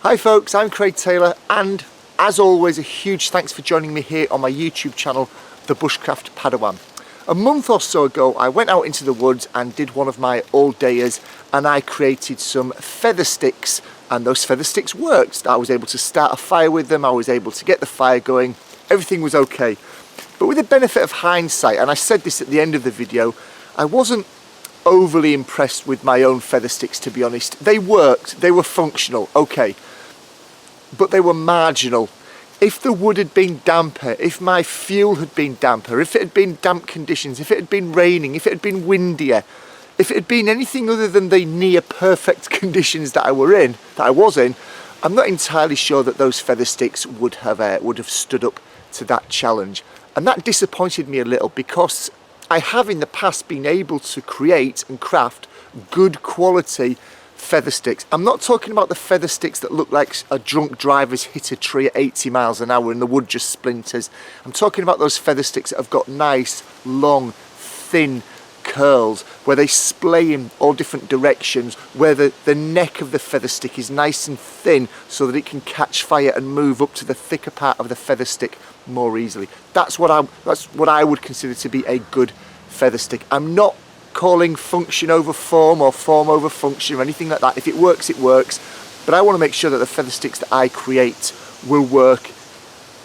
Hi folks, I'm Craig Taylor, and as always a huge thanks for joining me here on my YouTube channel, the Bushcraft Padawan. A month or so ago I went out into the woods and did one of my all-dayers, and I created some feather sticks, and those feather sticks worked. I was able to start a fire with them, I was able to get the fire going, everything was okay. But with the benefit of hindsight, and I said this at the end of the video, I wasn't overly impressed with my own feather sticks, to be honest. They worked, they were functional, okay, but they were marginal. If the wood had been damper, if my fuel had been damper, if it had been damp conditions, if it had been raining, if it had been windier, if it had been anything other than the near perfect conditions that I was in, I'm not entirely sure that those feather sticks would have stood up to that challenge. And that disappointed me a little, because I have in the past been able to create and craft good quality feather sticks. I'm not talking about the feather sticks that look like a drunk driver's hit a tree at 80 miles an hour and the wood just splinters. I'm talking about those feather sticks that have got nice, long, thin curls, where they splay in all different directions, where the neck of the feather stick is nice and thin so that it can catch fire and move up to the thicker part of the feather stick more easily. That's what I would consider to be a good feather stick. I'm not calling function over form or form over function or anything like that. If it works, it works. But I want to make sure that the feather sticks that I create will work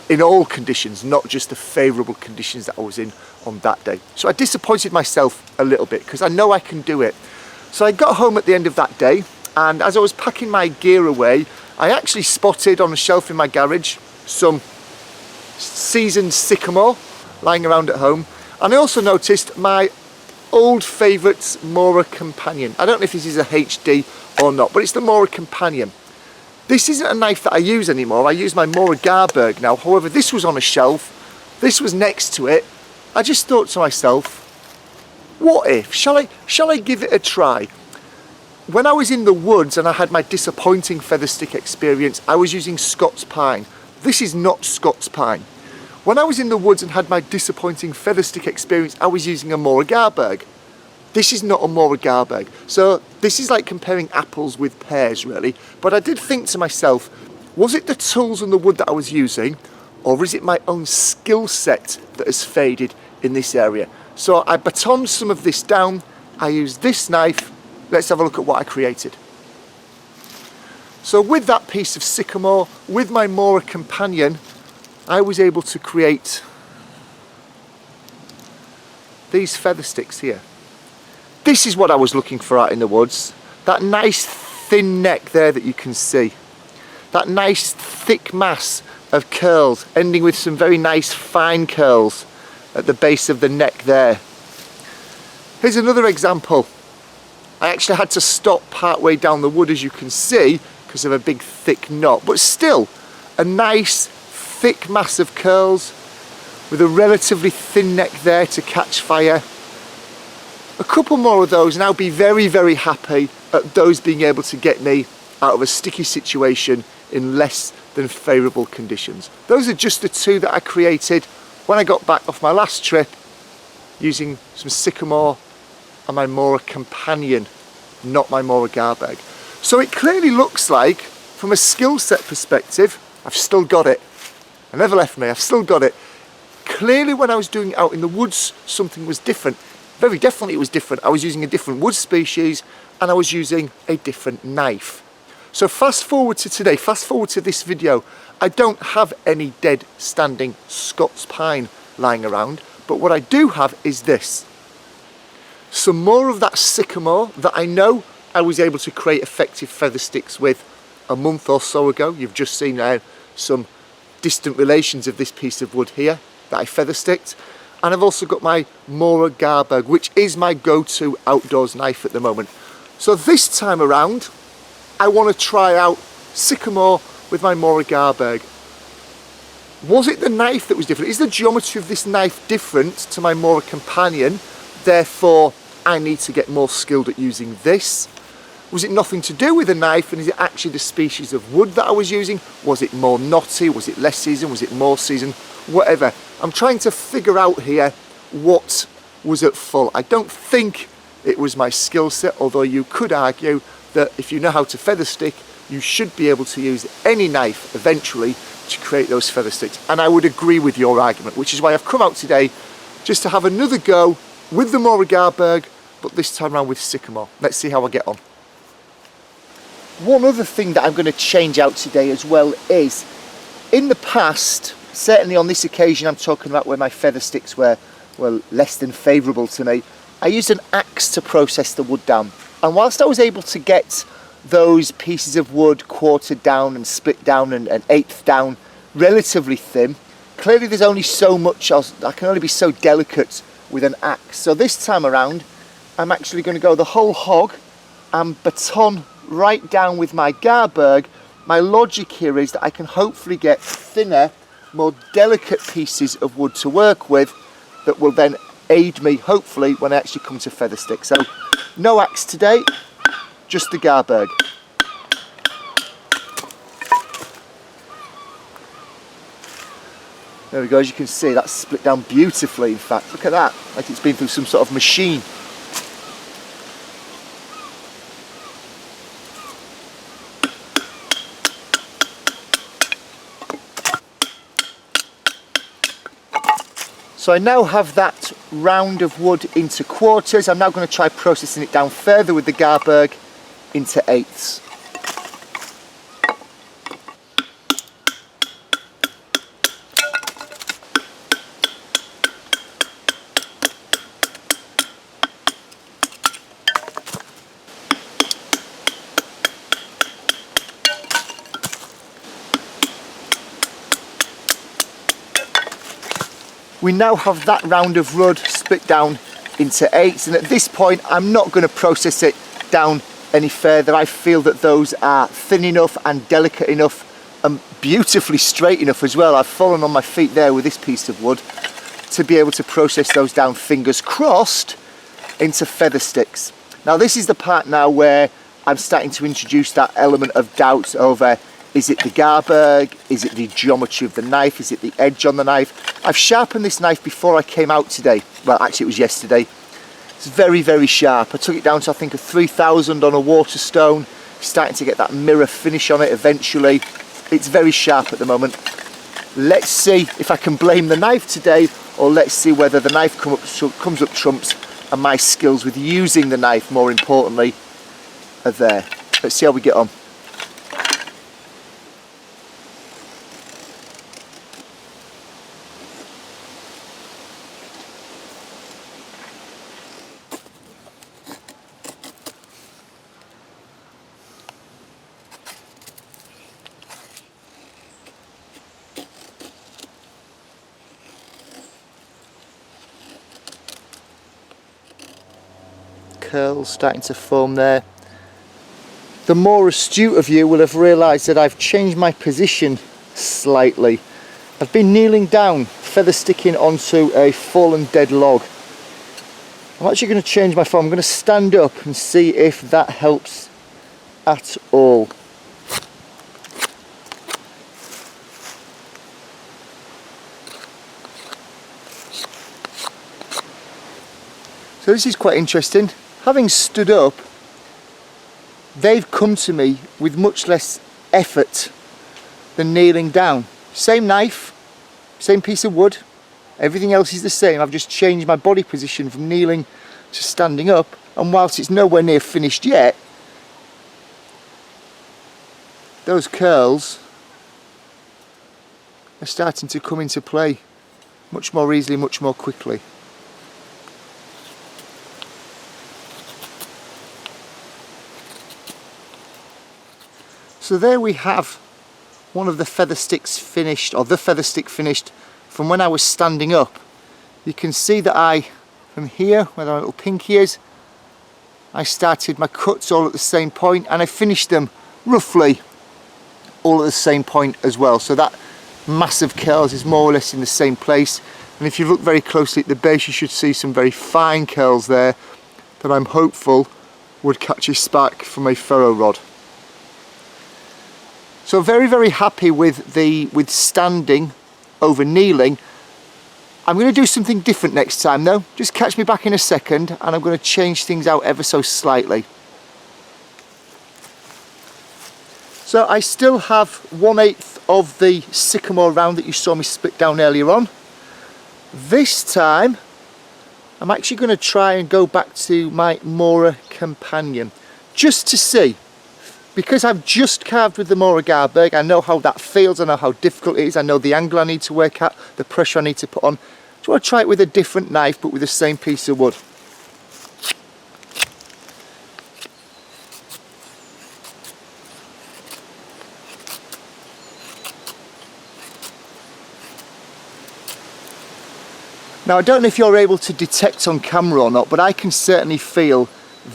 in all conditions, not just the favourable conditions that I was in on that day. So I disappointed myself a little bit, because I know I can do it. So I got home at the end of that day, and as I was packing my gear away, I actually spotted on a shelf in my garage some seasoned Sycamore lying around at home, and I also noticed my old favourite Mora Companion. I don't know if this is a HD or not, but it's the Mora Companion. This isn't a knife that I use anymore. I use my Morakniv Garberg now. However, this was on a shelf, this was next to it. I just thought to myself, what if? Shall I give it a try? When I was in the woods and I had my disappointing feather stick experience, I was using Scots pine. This is not Scots pine. When I was in the woods and had my disappointing feather stick experience, I was using a Morakniv Garberg. This is not a Morakniv Garberg. So this is like comparing apples with pears, really. But I did think to myself, was it the tools and the wood that I was using, or is it my own skill set that has faded in this area? So I batoned some of this down. I used this knife. Let's have a look at what I created. So with that piece of Sycamore, with my Mora Companion, I was able to create these feather sticks here. This is what I was looking for out in the woods. That nice thin neck there that you can see. That nice thick mass of curls, ending with some very nice fine curls at the base of the neck there. Here's another example. I actually had to stop part way down the wood, as you can see, because of a big thick knot, but still a nice thick mass of curls with a relatively thin neck there to catch fire. A couple more of those and I'll be very, very happy at those being able to get me out of a sticky situation in less than favourable conditions. Those are just the two that I created when I got back off my last trip, using some Sycamore and my Mora Companion, not my Morakniv Garberg. So it clearly looks like, from a skill set perspective, I've still got it. It never left me, I've still got it. Clearly when I was doing it out in the woods, something was different. Very definitely it was different. I was using a different wood species and I was using a different knife. So fast forward to today, fast forward to this video. I don't have any dead standing Scots pine lying around, but what I do have is this. Some more of that Sycamore that I know I was able to create effective feather sticks with a month or so ago. You've just seen now some distant relations of this piece of wood here that I feather sticked, and I've also got my Morakniv Garberg, which is my go-to outdoors knife at the moment. So this time around I want to try out Sycamore with my Morakniv Garberg. Was it the knife that was different? Is the geometry of this knife different to my Mora Companion, therefore I need to get more skilled at using this? Was it nothing to do with the knife, and is it actually the species of wood that I was using? Was it more knotty? Was it less seasoned? Was it more seasoned? Whatever. I'm trying to figure out here what was at fault. I don't think it was my skill set, although you could argue that if you know how to feather stick, you should be able to use any knife eventually to create those feather sticks. And I would agree with your argument, which is why I've come out today just to have another go with the Morakniv Garberg, but this time around with Sycamore. Let's see how I get on. One other thing that I'm going to change out today as well is, in the past, certainly on this occasion I'm talking about where my feather sticks were less than favourable to me, I used an axe to process the wood down. And whilst I was able to get those pieces of wood quartered down and split down and an eighth down relatively thin, clearly there's only so much, I can only be so delicate with an axe. So this time around I'm actually going to go the whole hog and baton right down with my Garberg. My logic here is that I can hopefully get thinner, more delicate pieces of wood to work with that will then aid me hopefully when I actually come to feather stick. So no axe today, just the Garberg. There we go, as you can see that's split down beautifully. In fact, look at that, like it's been through some sort of machine. So I now have that round of wood into quarters. I'm now going to try processing it down further with the Garberg into eighths. We now have that round of wood split down into eighths, and at this point I'm not going to process it down any further. I feel that those are thin enough and delicate enough and beautifully straight enough as well. I've fallen on my feet there with this piece of wood to be able to process those down, fingers crossed, into feather sticks. Now this is the part now where I'm starting to introduce that element of doubt over, is it the Garberg? Is it the geometry of the knife? Is it the edge on the knife? I've sharpened this knife before I came out today. Well, actually it was yesterday. It's very, very sharp. I took it down to I think a 3000 on a Waterstone. Starting to get that mirror finish on it eventually. It's very sharp at the moment. Let's see if I can blame the knife today, or let's see whether the knife comes up trumps and my skills with using the knife, more importantly, are there. Let's see how we get on. Curls starting to form there. The more astute of you will have realised that I've changed my position slightly. I've been kneeling down, feather sticking onto a fallen dead log. I'm actually going to change my form. I'm going to stand up and see if that helps at all. So this is quite interesting. Having stood up, they've come to me with much less effort than kneeling down. Same knife, same piece of wood, everything else is the same. I've just changed my body position from kneeling to standing up, and whilst it's nowhere near finished yet, those curls are starting to come into play much more easily, much more quickly. So there we have one of the feather sticks finished, or the feather stick finished from when I was standing up. You can see that from here, where the little pinky is, I started my cuts all at the same point, and I finished them roughly all at the same point as well. So that massive curls is more or less in the same place. And if you look very closely at the base, you should see some very fine curls there that I'm hopeful would catch a spark from a ferro rod. So very, very happy with standing over kneeling. I'm going to do something different next time though. Just catch me back in a second, and I'm going to change things out ever so slightly. So I still have 1/8 of the Sycamore round that you saw me split down earlier on. This time I'm actually going to try and go back to my Mora companion just to see, because I've just carved with the Morakniv Garberg. I know how that feels, I know how difficult it is, I know the angle I need to work at, the pressure I need to put on. So I'll try it with a different knife but with the same piece of wood. Now I don't know if you're able to detect on camera or not, but I can certainly feel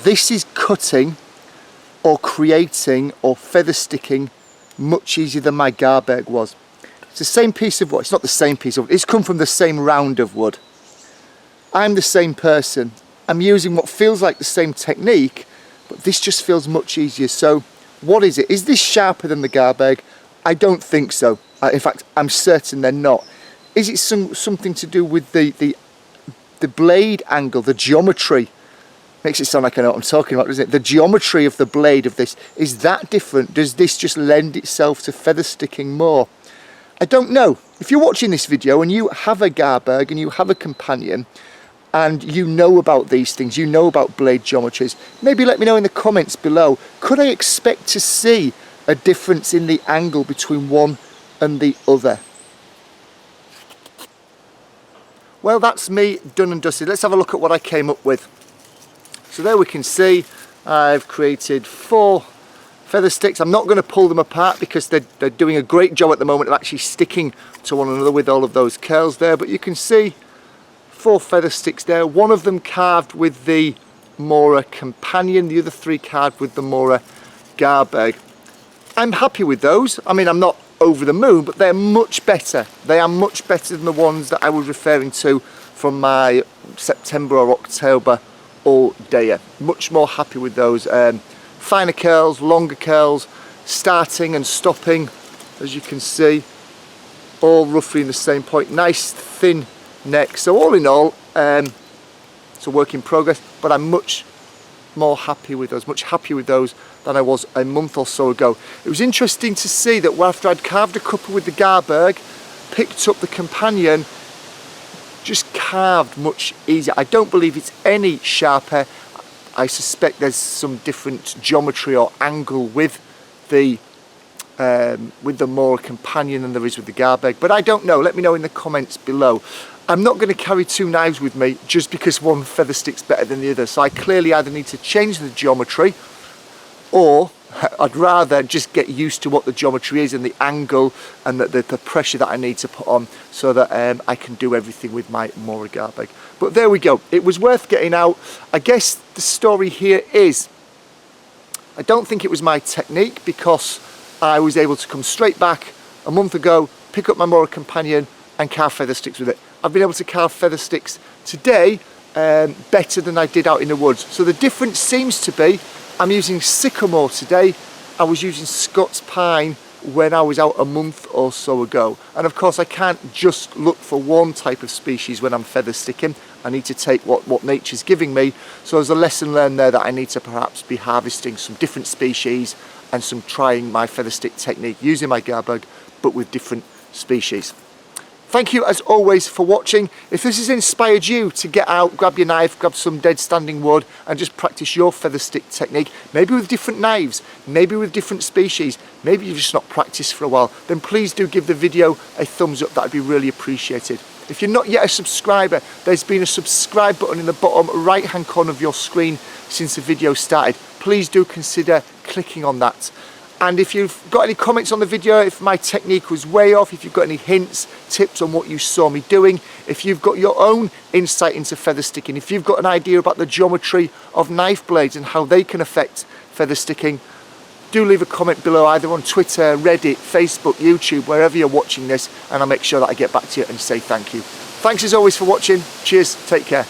this is cutting or creating or feather sticking much easier than my Garberg was. It's the same piece of wood. It's not the same piece of wood. It's come from the same round of wood. I'm the same person. I'm using what feels like the same technique, but this just feels much easier. So what is it? Is this sharper than the Garberg? I don't think so. In fact, I'm certain they're not. Is it something to do with the blade angle, the geometry? Makes it sound like I know what I'm talking about, doesn't it? The geometry of the blade of this, is that different? Does this just lend itself to feather sticking more? I don't know. If you're watching this video and you have a Garberg and you have a companion and you know about these things, you know about blade geometries, maybe let me know in the comments below. Could I expect to see a difference in the angle between one and the other? Well, that's me done and dusted. Let's have a look at what I came up with. So there we can see I've created 4 feather sticks. I'm not going to pull them apart because they're doing a great job at the moment of actually sticking to one another with all of those curls there. But you can see 4 feather sticks there. One of them carved with the Mora companion, the other 3 carved with the Morakniv Garberg. I'm happy with those. I mean, I'm not over the moon, but they're much better. They are much better than the ones that I was referring to from my September or October all-dayer. Much more happy with those. Finer curls, longer curls, starting and stopping, as you can see, all roughly in the same point. Nice thin neck. So all in all, it's a work in progress, but I'm much more happy with those, much happier with those than I was a month or so ago. It was interesting to see that after I'd carved a couple with the Garberg, picked up the companion, just carved much easier. I don't believe it's any sharper. I suspect there's some different geometry or angle with the Mora companion than there is with the Garberg, but I don't know. Let me know in the comments below. I'm not going to carry 2 knives with me just because one feather stick's better than the other. So I clearly either need to change the geometry, or I'd rather just get used to what the geometry is and the angle and the pressure that I need to put on so that I can do everything with my Morakniv Garberg. But there we go. It was worth getting out. I guess the story here is, I don't think it was my technique, because I was able to come straight back a month ago, pick up my Mora companion and carve feather sticks with it. I've been able to carve feather sticks today better than I did out in the woods. So the difference seems to be I'm using Sycamore today. I was using Scots pine when I was out a month or so ago. And of course I can't just look for one type of species when I'm feather sticking. I need to take what nature's giving me. So there's a lesson learned there that I need to perhaps be harvesting some different species and some trying my feather stick technique using my Garberg, but with different species. Thank you as always for watching. If this has inspired you to get out, grab your knife, grab some dead standing wood and just practice your feather stick technique, maybe with different knives, maybe with different species, maybe you've just not practiced for a while, then please do give the video a thumbs up. That'd be really appreciated. If you're not yet a subscriber, there's been a subscribe button in the bottom right hand corner of your screen since the video started. Please do consider clicking on that. And if you've got any comments on the video, if my technique was way off, if you've got any hints, tips on what you saw me doing, if you've got your own insight into feather sticking, if you've got an idea about the geometry of knife blades and how they can affect feather sticking, do leave a comment below, either on Twitter, Reddit, Facebook, YouTube, wherever you're watching this, and I'll make sure that I get back to you and say thank you. Thanks as always for watching. Cheers, take care.